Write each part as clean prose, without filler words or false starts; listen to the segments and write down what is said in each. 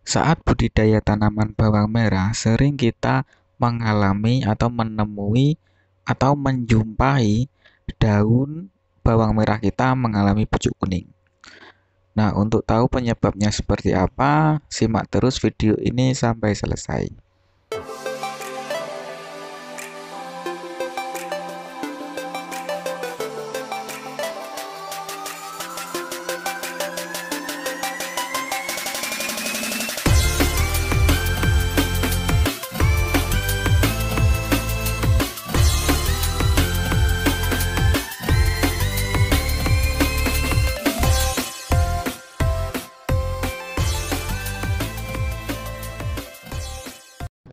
Saat budidaya tanaman bawang merah, sering kita mengalami atau menemui atau menjumpai daun bawang merah kita mengalami pucuk kuning. Nah, untuk tahu penyebabnya seperti apa, simak terus video ini sampai selesai.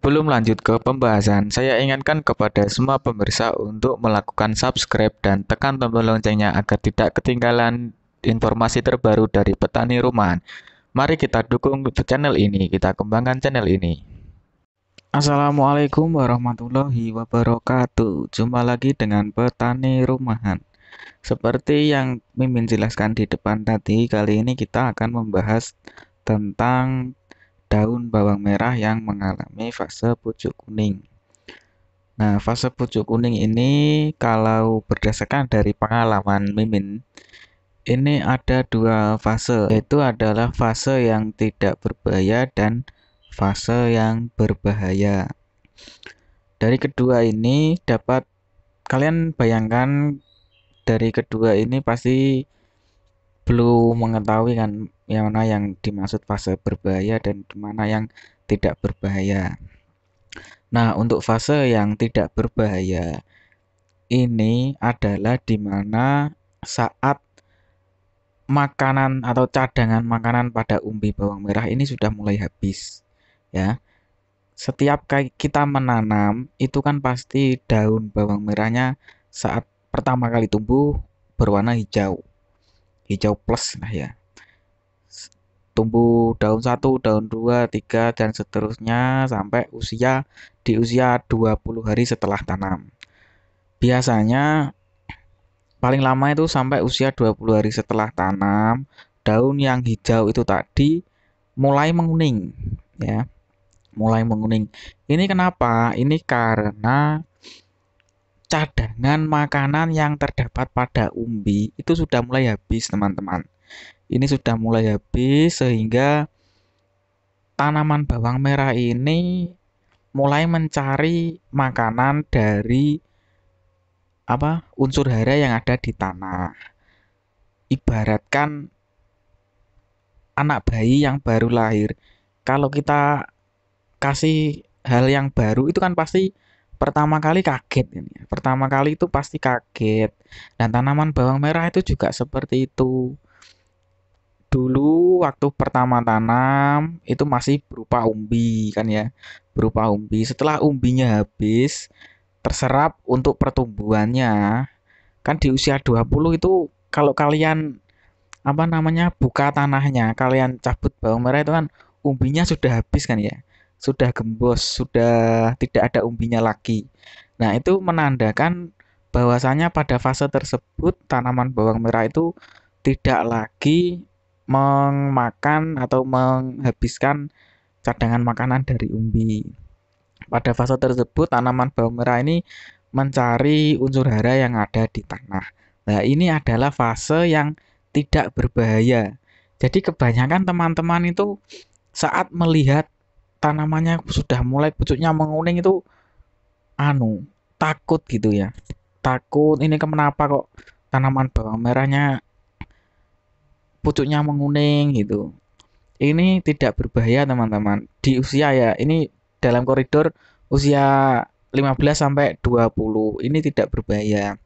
Sebelum lanjut ke pembahasan, saya ingatkan kepada semua pemirsa untuk melakukan subscribe dan tekan tombol loncengnya agar tidak ketinggalan informasi terbaru dari petani rumahan. Mari kita dukung channel ini, kita kembangkan channel ini. Assalamualaikum warahmatullahi wabarakatuh. Jumpa lagi dengan petani rumahan. Seperti yang Mimin jelaskan di depan tadi, kali ini kita akan membahas tentang daun bawang merah yang mengalami fase pucuk kuning. Nah, fase pucuk kuning ini kalau berdasarkan dari pengalaman Mimin, ini ada dua fase, yaitu adalah fase yang tidak berbahaya dan fase yang berbahaya. Dari kedua ini dapat kalian bayangkan, dari kedua ini pasti belum mengetahui kan yang mana yang dimaksud fase berbahaya dan mana yang tidak berbahaya. Nah, untuk fase yang tidak berbahaya ini adalah di mana saat makanan atau cadangan makanan pada umbi bawang merah ini sudah mulai habis, ya. Setiap kali kita menanam itu kan pasti daun bawang merahnya saat pertama kali tumbuh berwarna hijau, hijau plus lah ya. Tumbuh daun 1, daun 2, 3 dan seterusnya sampai di usia 20 hari setelah tanam. Biasanya paling lama itu sampai usia 20 hari setelah tanam, daun yang hijau itu tadi mulai menguning, ya. Mulai menguning. Ini kenapa? Ini karena cadangan makanan yang terdapat pada umbi itu sudah mulai habis, teman-teman. Ini sudah mulai habis sehingga tanaman bawang merah ini mulai mencari makanan dari unsur hara yang ada di tanah. Ibaratkan anak bayi yang baru lahir. Kalau kita kasih hal yang baru itu kan pasti pertama kali kaget ini. Pertama kali itu pasti kaget. Dan tanaman bawang merah itu juga seperti itu. Dulu waktu pertama tanam itu masih berupa umbi kan ya. Berupa umbi. Setelah umbinya habis, terserap untuk pertumbuhannya. Kan di usia 20 itu kalau kalian buka tanahnya, kalian cabut bawang merah itu kan umbinya sudah habis kan ya. Sudah gembos, sudah tidak ada umbinya lagi. Nah, itu menandakan bahwasanya pada fase tersebut tanaman bawang merah itu tidak lagi memakan atau menghabiskan cadangan makanan dari umbi. Pada fase tersebut tanaman bawang merah ini mencari unsur hara yang ada di tanah. Nah, ini adalah fase yang tidak berbahaya. Jadi kebanyakan teman-teman itu saat melihat tanamannya sudah mulai pucuknya menguning itu takut gitu ya. Takut ini kenapa kok tanaman bawang merahnya pucuknya menguning gitu. Ini tidak berbahaya, teman-teman. Di usia ya, ini dalam koridor usia 15 sampai 20. Ini tidak berbahaya.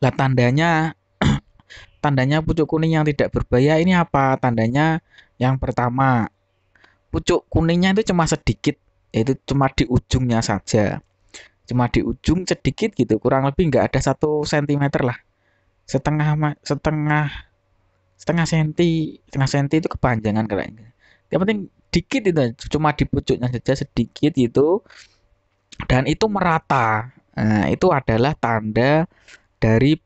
Lah tandanya pucuk kuning yang tidak berbahaya ini apa? Tandanya yang pertama, pucuk kuningnya itu cuma sedikit, yaitu cuma di ujungnya saja. Cuma di ujung sedikit gitu, kurang lebih nggak ada 1 cm lah. Setengah setengah setengah senti itu kepanjangan kayaknya. Yang penting dikit itu, cuma di pucuknya saja sedikit itu, dan itu merata. Nah, itu adalah tanda dari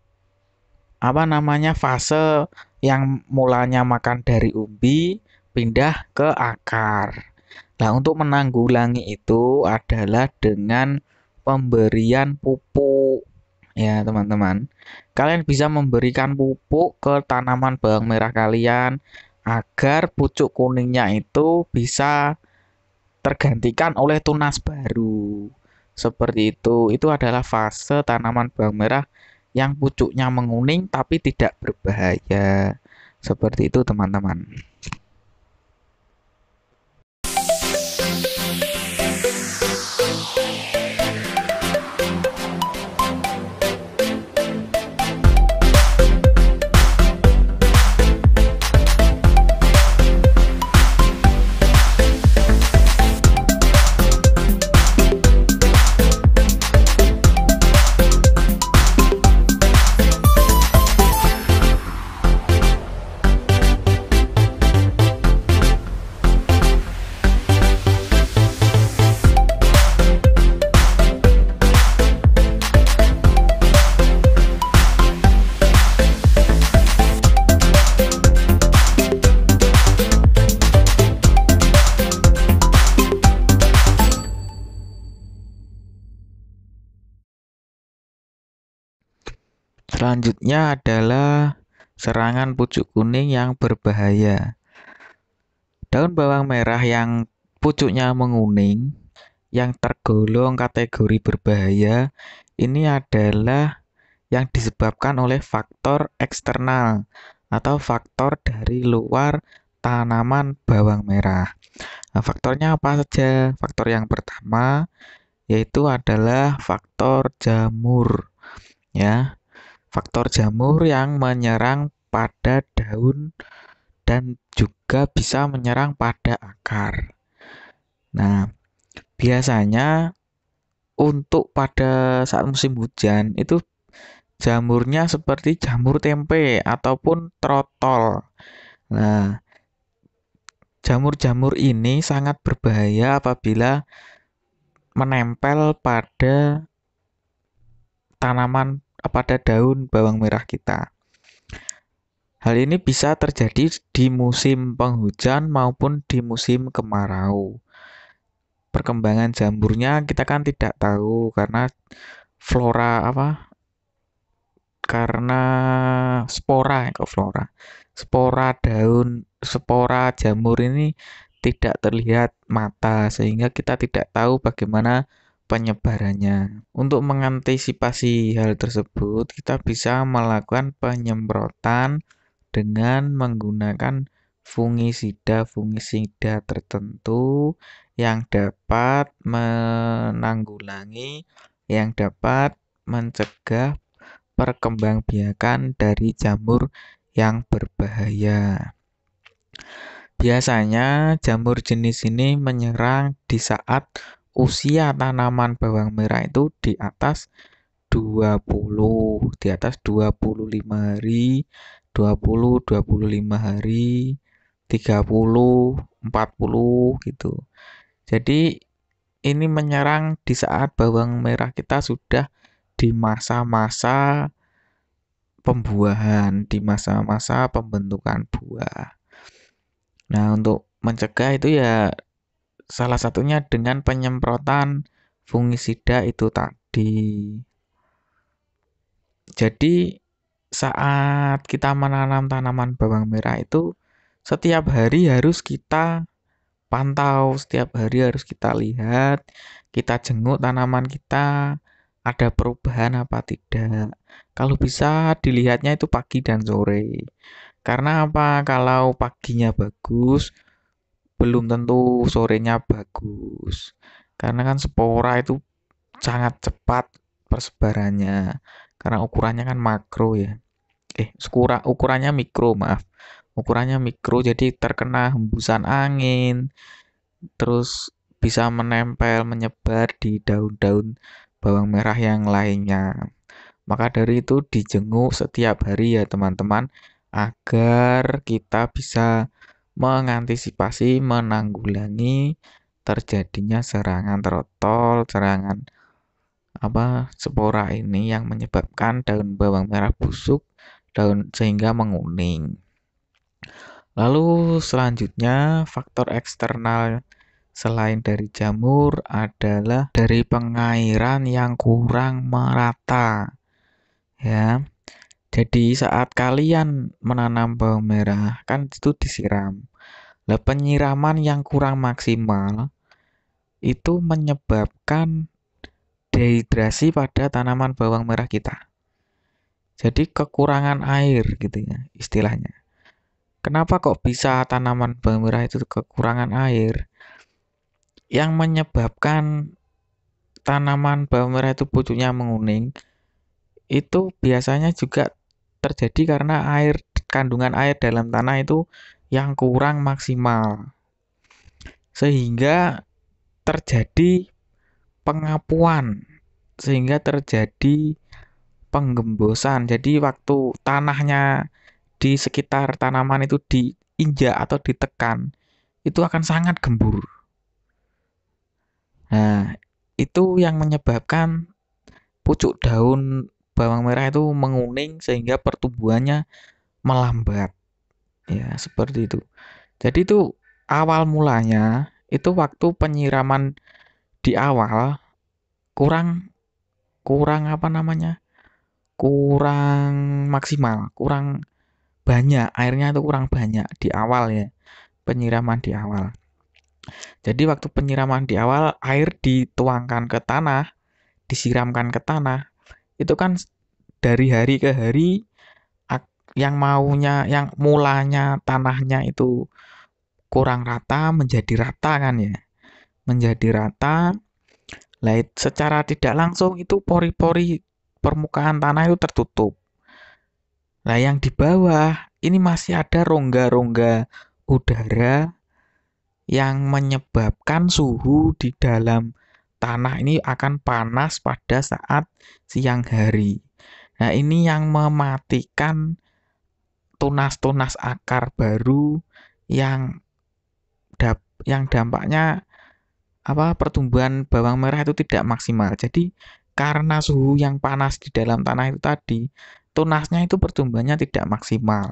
fase yang mulanya makan dari umbi pindah ke akar. Nah, untuk menanggulangi itu adalah dengan pemberian pupuk. Ya, teman-teman. Kalian bisa memberikan pupuk ke tanaman bawang merah kalian agar pucuk kuningnya itu bisa tergantikan oleh tunas baru. Seperti itu. Itu adalah fase tanaman bawang merah yang pucuknya menguning tapi tidak berbahaya. Seperti itu, teman-teman. Selanjutnya adalah serangan pucuk kuning yang berbahaya. Daun bawang merah yang pucuknya menguning, yang tergolong kategori berbahaya, ini adalah yang disebabkan oleh faktor eksternal atau faktor dari luar tanaman bawang merah. Nah, faktornya apa saja? Faktor yang pertama yaitu adalah faktor jamur, ya. Faktor jamur yang menyerang pada daun dan juga bisa menyerang pada akar. Nah, biasanya untuk pada saat musim hujan itu jamurnya seperti jamur tempe ataupun trotol. Nah, jamur-jamur ini sangat berbahaya apabila menempel pada tanaman pada daun bawang merah kita. Hal ini bisa terjadi di musim penghujan maupun di musim kemarau. Perkembangan jamurnya kita kan tidak tahu karena flora karena spora kok flora. Spora jamur ini tidak terlihat mata sehingga kita tidak tahu bagaimana penyebarannya. Untuk mengantisipasi hal tersebut, kita bisa melakukan penyemprotan dengan menggunakan fungisida tertentu yang dapat menanggulangi, yang dapat mencegah perkembangbiakan dari jamur yang berbahaya. Biasanya jamur jenis ini menyerang di saat usia tanaman bawang merah itu di atas 25 hari, 25 hari, 30, 40 gitu. Jadi ini menyerang di saat bawang merah kita sudah di masa-masa pembuahan, di masa-masa pembentukan buah. Nah, untuk mencegah itu ya salah satunya dengan penyemprotan fungisida itu tadi. Jadi saat kita menanam tanaman bawang merah itu setiap hari harus kita pantau, setiap hari harus kita lihat, kita jenguk tanaman kita, ada perubahan apa tidak. Kalau bisa dilihatnya itu pagi dan sore. Karena apa? Kalau paginya bagus, belum tentu sorenya bagus. Karena kan spora itu sangat cepat persebarannya. Karena ukurannya kan makro ya. Ukurannya mikro, maaf. Ukurannya mikro jadi terkena hembusan angin, terus bisa menempel, menyebar di daun-daun bawang merah yang lainnya. Maka dari itu dijenguk setiap hari ya teman-teman agar kita bisa mengantisipasi, menanggulangi terjadinya serangan trotol, serangan spora ini yang menyebabkan daun bawang merah busuk, daun sehingga menguning. Lalu selanjutnya faktor eksternal selain dari jamur adalah dari pengairan yang kurang merata. Ya, jadi saat kalian menanam bawang merah kan itu disiram. Nah, penyiraman yang kurang maksimal itu menyebabkan dehidrasi pada tanaman bawang merah kita. Jadi kekurangan air gitu ya istilahnya. Kenapa kok bisa tanaman bawang merah itu kekurangan air? Yang menyebabkan tanaman bawang merah itu pucuknya menguning itu biasanya juga terjadi karena kandungan air dalam tanah itu yang kurang maksimal. Sehingga terjadi pengapuan, sehingga terjadi penggembosan. Jadi waktu tanahnya di sekitar tanaman itu diinjak atau ditekan, itu akan sangat gembur. Nah, itu yang menyebabkan pucuk daun bawang merah itu menguning sehingga pertumbuhannya melambat. Ya, seperti itu. Jadi itu awal mulanya itu waktu penyiraman di awal kurang kurang apa namanya? Kurang maksimal, kurang banyak, airnya itu kurang banyak di awal ya, penyiraman di awal. Jadi waktu penyiraman di awal, air dituangkan ke tanah, disiramkan ke tanah, itu kan dari hari ke hari yang maunya, yang mulanya tanahnya itu kurang rata menjadi rata kan ya, menjadi rata. Lah secara tidak langsung itu pori-pori permukaan tanah itu tertutup. Nah, yang di bawah ini masih ada rongga-rongga udara yang menyebabkan suhu di dalam tanah ini akan panas pada saat siang hari. Nah, ini yang mematikan tunas-tunas akar baru yang yang dampaknya apa pertumbuhan bawang merah itu tidak maksimal. Jadi karena suhu yang panas di dalam tanah itu tadi, tunasnya itu pertumbuhannya tidak maksimal.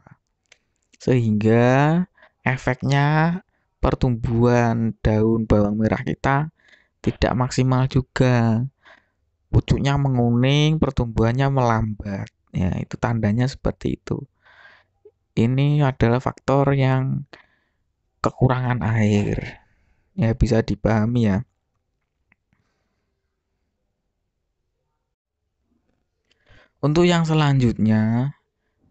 Sehingga efeknya pertumbuhan daun bawang merah kita tidak maksimal juga. Pucuknya menguning, pertumbuhannya melambat. Ya, itu tandanya seperti itu. Ini adalah faktor yang kekurangan air. Ya, bisa dipahami ya. Untuk yang selanjutnya,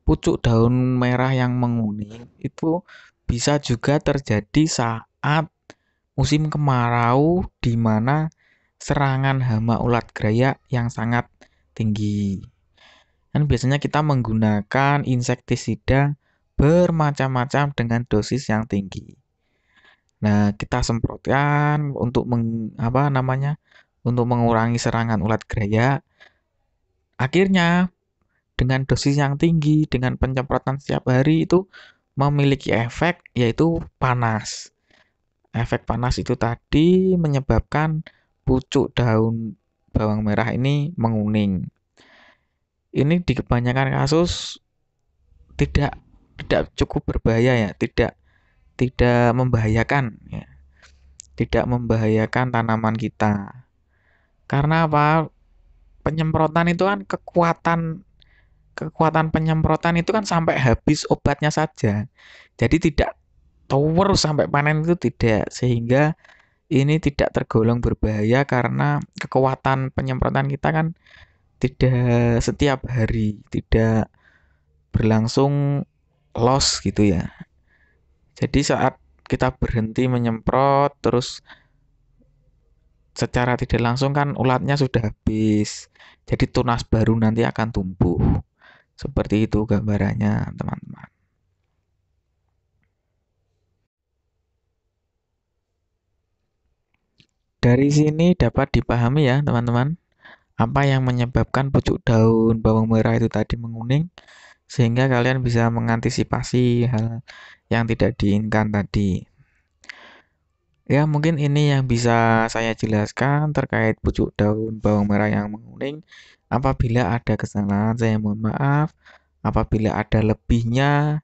pucuk daun merah yang menguning itu bisa juga terjadi saat musim kemarau di mana serangan hama ulat gerayak yang sangat tinggi. Dan biasanya kita menggunakan insektisida bermacam-macam dengan dosis yang tinggi. Nah, kita semprotkan untuk apa namanya? Untuk mengurangi serangan ulat gerayak. Akhirnya dengan dosis yang tinggi, dengan penyemprotan setiap hari itu memiliki efek yaitu panas. Efek panas itu tadi menyebabkan pucuk daun bawang merah ini menguning. Ini di kebanyakan kasus tidak tidak cukup berbahaya ya, tidak tidak membahayakan ya, tidak membahayakan tanaman kita. Karena apa? Penyemprotan itu kan kekuatan kekuatan penyemprotan itu kan sampai habis obatnya saja. Jadi tidak tower sampai panen itu tidak, sehingga ini tidak tergolong berbahaya karena kekuatan penyemprotan kita kan tidak setiap hari, tidak berlangsung loss gitu ya. Jadi saat kita berhenti menyemprot terus secara tidak langsung kan ulatnya sudah habis. Jadi tunas baru nanti akan tumbuh. Seperti itu gambarannya, teman-teman. Dari sini dapat dipahami ya, teman-teman, apa yang menyebabkan pucuk daun bawang merah itu tadi menguning, sehingga kalian bisa mengantisipasi hal yang tidak diinginkan tadi. Ya, mungkin ini yang bisa saya jelaskan terkait pucuk daun bawang merah yang menguning. Apabila ada kesalahan, saya mohon maaf. Apabila ada lebihnya,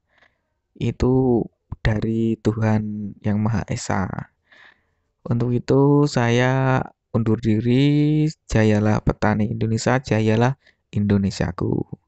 itu dari Tuhan Yang Maha Esa. Untuk itu saya undur diri, jayalah petani Indonesia, jayalah Indonesiaku.